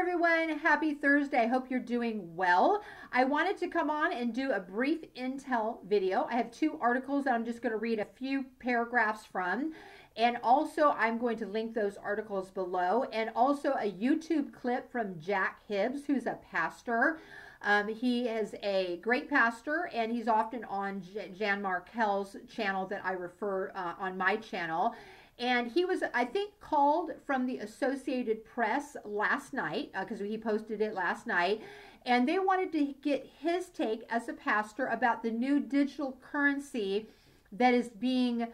everyone. Happy Thursday. I hope you're doing well. I wanted to come on and do a brief intel video. I have two articles that I'm just going to read a few paragraphs from. And also I'm going to link those articles below. And also a YouTube clip from Jack Hibbs, who's a pastor. He is a great pastor, and he's often on Jan Markell's channel that I refer on my channel. And he was, I think, called from the Associated Press last night, because he posted it last night, and they wanted to get his take as a pastor about the new digital currency that is being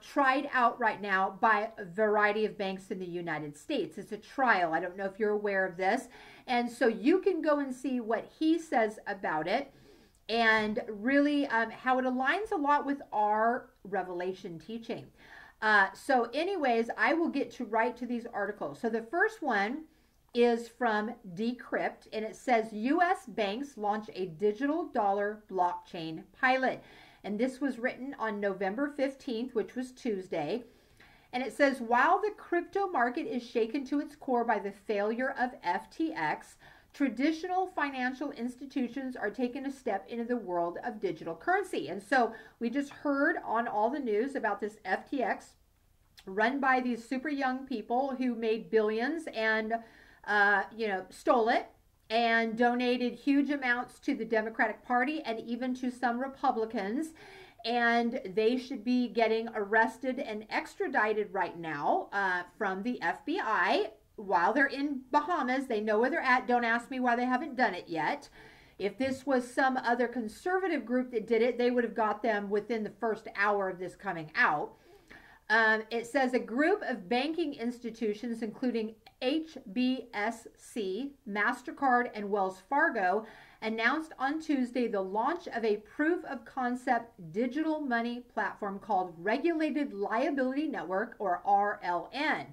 tried out right now by a variety of banks in the United States. It's a trial. I don't know if you're aware of this. And so you can go and see what he says about it, and really how it aligns a lot with our Revelation teaching. So anyways, I will get to right to these articles. So the first one is from Decrypt, and it says U.S. banks launch a digital dollar blockchain pilot. And this was written on November 15th, which was Tuesday. And it says, while the crypto market is shaken to its core by the failure of FTX, traditional financial institutions are taking a step into the world of digital currency. And so we just heard on all the news about this FTX run by these super young people who made billions and, stole it and donated huge amounts to the Democratic Party and even to some Republicans. And they should be getting arrested and extradited right now from the FBI while they're in Bahamas. They know where they're at. Don't ask me why they haven't done it yet. If this was some other conservative group that did it, they would have got them within the first hour of this coming out. It says a group of banking institutions, including HBSC, MasterCard, and Wells Fargo, announced on Tuesday the launch of a proof-of-concept digital money platform called Regulated Liability Network, or RLN.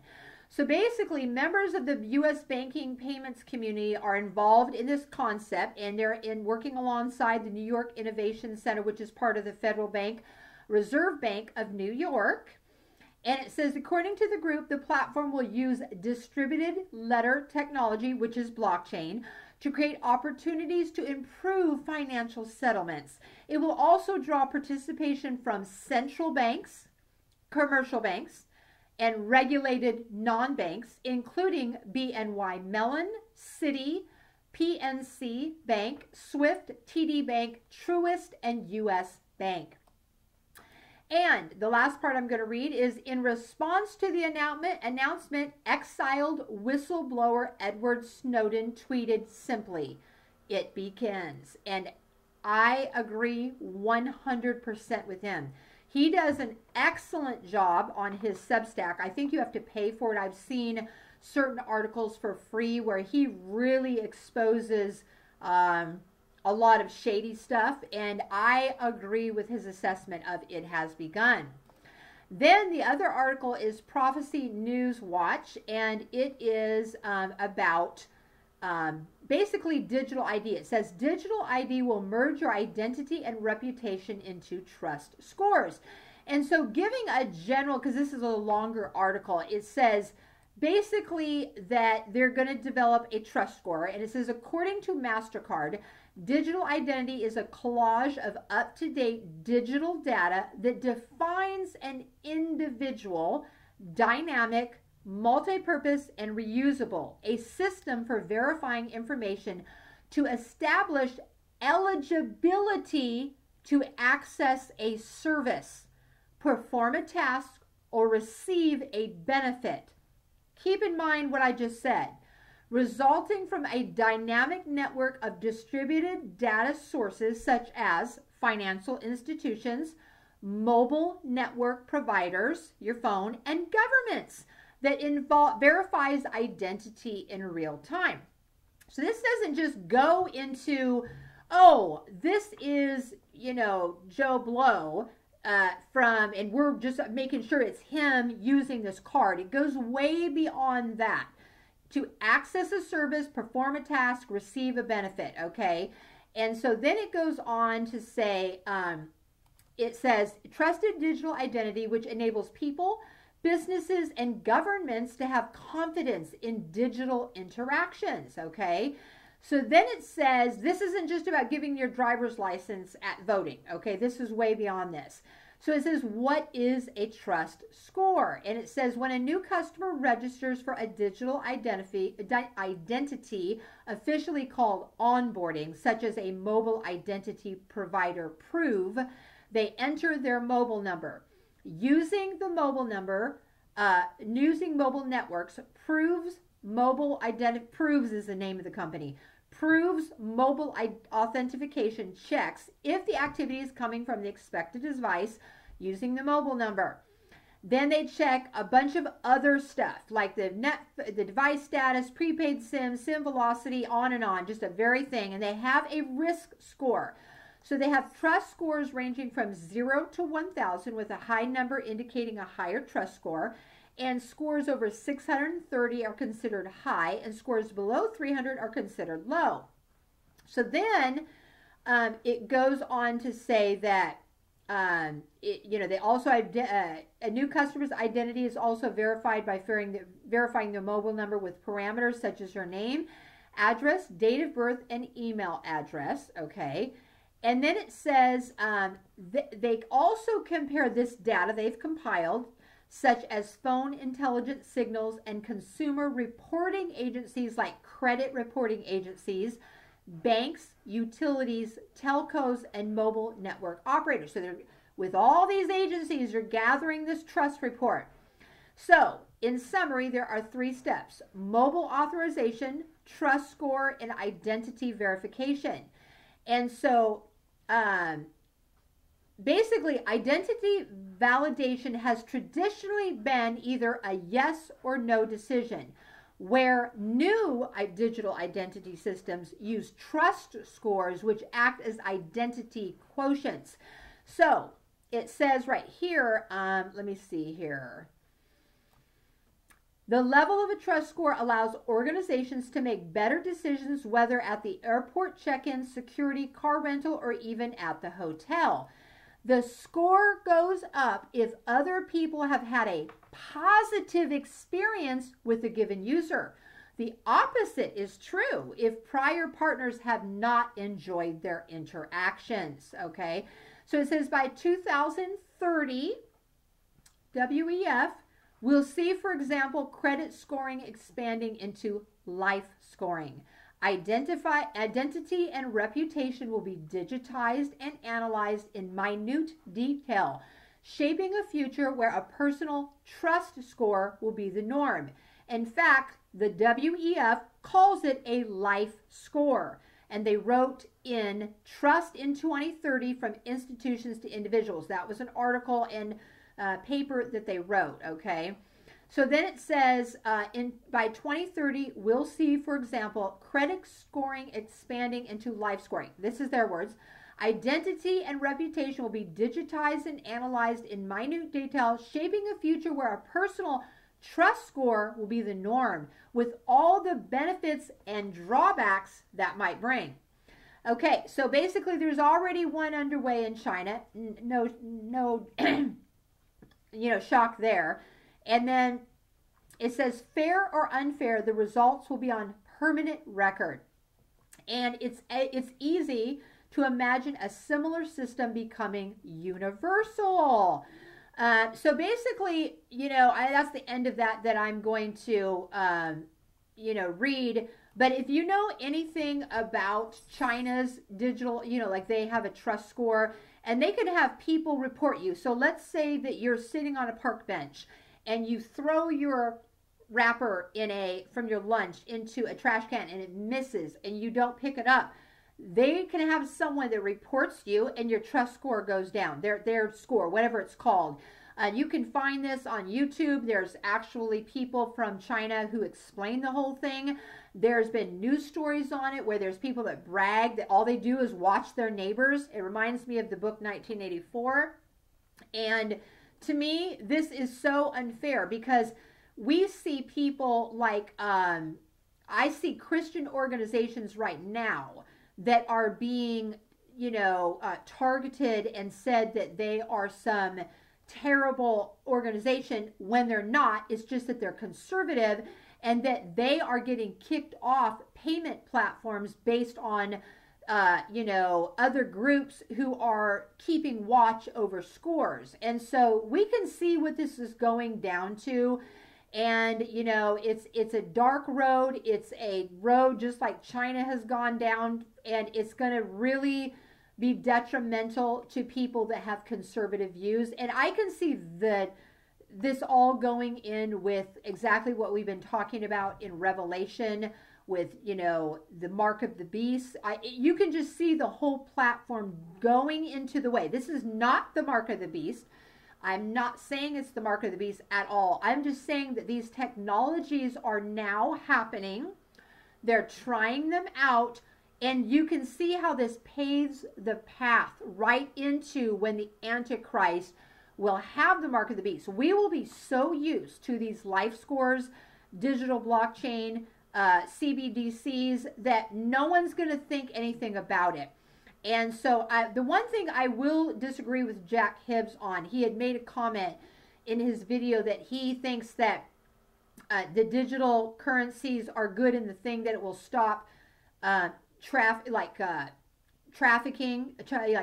So basically, members of the U.S. banking payments community are involved in this concept, and they're working alongside the New York Innovation Center, which is part of the Federal Bank Reserve Bank of New York. And it says, according to the group, the platform will use distributed ledger technology, which is blockchain, to create opportunities to improve financial settlements. It will also draw participation from central banks, commercial banks, and regulated non-banks, including BNY Mellon, Citi, PNC Bank, Swift, TD Bank, Truist, and US Bank. And the last part I'm going to read is, in response to the announcement, exiled whistleblower Edward Snowden tweeted simply, "It begins." And I agree 100% with him. He does an excellent job on his Substack. I think you have to pay for it. I've seen certain articles for free where he really exposes a lot of shady stuff, and I agree with his assessment of it has begun. Then the other article is Prophecy News Watch, and it is about basically digital ID. It says digital ID will merge your identity and reputation into trust scores. And so giving a general, because this is a longer article, it says basically that they're going to develop a trust score. And it says, according to MasterCard, digital identity is a collage of up-to-date digital data that defines an individual, dynamic, multi-purpose, and reusable, a system for verifying information to establish eligibility to access a service, perform a task, or receive a benefit. Keep in mind what I just said. Resulting from a dynamic network of distributed data sources such as financial institutions, mobile network providers, your phone, and governments that verifies identity in real time. So this doesn't just go into, oh, this is, Joe Blow and we're just making sure it's him using this card. It goes way beyond that. To access a service, perform a task, receive a benefit, okay? And so then it goes on to say, it says, trusted digital identity, which enables people, businesses and governments to have confidence in digital interactions, okay? So then it says this isn't just about giving your driver's license at voting, okay? This is way beyond this. So it says, what is a trust score? And it says when a new customer registers for a digital identity officially called onboarding, such as a mobile identity provider prove, they enter their mobile number. Using the mobile number, using mobile networks, Proves is the name of the company. Proves mobile authentication checks if the activity is coming from the expected device using the mobile number. Then they check a bunch of other stuff like the device status, prepaid SIM, SIM velocity, on and on, just a very thing. And they have a risk score. So they have trust scores ranging from 0 to 1,000 with a high number indicating a higher trust score. And scores over 630 are considered high, and scores below 300 are considered low. So then it goes on to say that they also a new customer's identity is also verified by verifying their mobile number with parameters such as your name, address, date of birth, and email address. Okay. And then it says they also compare this data they've compiled, such as phone intelligence signals and consumer reporting agencies like credit reporting agencies, banks, utilities, telcos, and mobile network operators. So with all these agencies, you're gathering this trust report. So in summary, there are 3 steps: mobile authorization, trust score, and identity verification. And so basically, identity validation has traditionally been either a yes or no decision, where new digital identity systems use trust scores, which act as identity quotients. So it says right here, let me see here. The level of a trust score allows organizations to make better decisions, whether at the airport check-in, security, car rental, or even at the hotel. The score goes up if other people have had a positive experience with a given user. The opposite is true if prior partners have not enjoyed their interactions, okay? So it says by 2030, WEF will see, for example, credit scoring expanding into life scoring. Identity and reputation will be digitized and analyzed in minute detail, shaping a future where a personal trust score will be the norm. In fact, the WEF calls it a life score, and they wrote in Trust in 2030 from Institutions to Individuals. That was an article and paper that they wrote, okay? So then it says by 2030, we'll see, for example, credit scoring expanding into life scoring. This is their words. Identity and reputation will be digitized and analyzed in minute detail, shaping a future where a personal trust score will be the norm, with all the benefits and drawbacks that might bring. Okay, so basically there's already one underway in China. No shock there. And then it says, fair or unfair, the results will be on permanent record. And it's easy to imagine a similar system becoming universal. So basically, that's the end of that I'm going to, read. But if you know anything about China's digital, like they have a trust score, and they can have people report you. So let's say that you're sitting on a park bench and you throw your wrapper from your lunch into a trash can and it misses and you don't pick it up. They can have someone that reports you and your trust score goes down, their score, whatever it's called. You can find this on YouTube. There's actually people from China who explain the whole thing. There's been news stories on it where there's people that brag that all they do is watch their neighbors. It reminds me of the book 1984. And to me, this is so unfair because we see people like, I see Christian organizations right now that are being, targeted and said that they are some, terrible organization when they're not. It's just that they're conservative and that they are getting kicked off payment platforms based on other groups who are keeping watch over scores. And so we can see what this is going down to. And it's a dark road. It's a road just like China has gone down, and it's going to really be detrimental to people that have conservative views. And I can see that this all going in with exactly what we've been talking about in Revelation with, the mark of the beast. You can just see the whole platform going into the way. This is not the mark of the beast. I'm not saying it's the mark of the beast at all. I'm just saying that these technologies are now happening. They're trying them out, and you can see how this paves the path right into when the Antichrist will have the mark of the beast. We will be so used to these life scores, digital blockchain, CBDCs, that no one's going to think anything about it. And so the one thing I will disagree with Jack Hibbs on, he had made a comment in his video that he thinks that the digital currencies are good in the thing that it will stop trafficking, like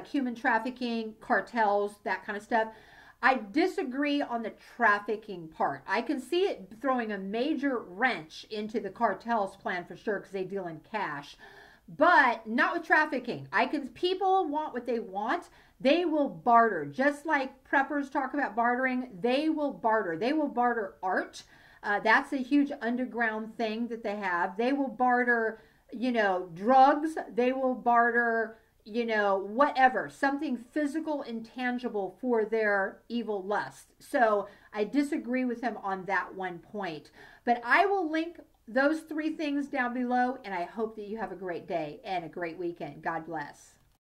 human trafficking, cartels, that kind of stuff. I disagree on the trafficking part. I can see it throwing a major wrench into the cartels' plan for sure, because they deal in cash, but not with trafficking. People want what they want. They will barter, just like preppers talk about bartering. They will barter. They will barter art. That's a huge underground thing that they have. They will barter, drugs. They will barter, whatever, something physical and tangible for their evil lust. So I disagree with him on that one point. But I will link those 3 things down below, and I hope that you have a great day and a great weekend. God bless.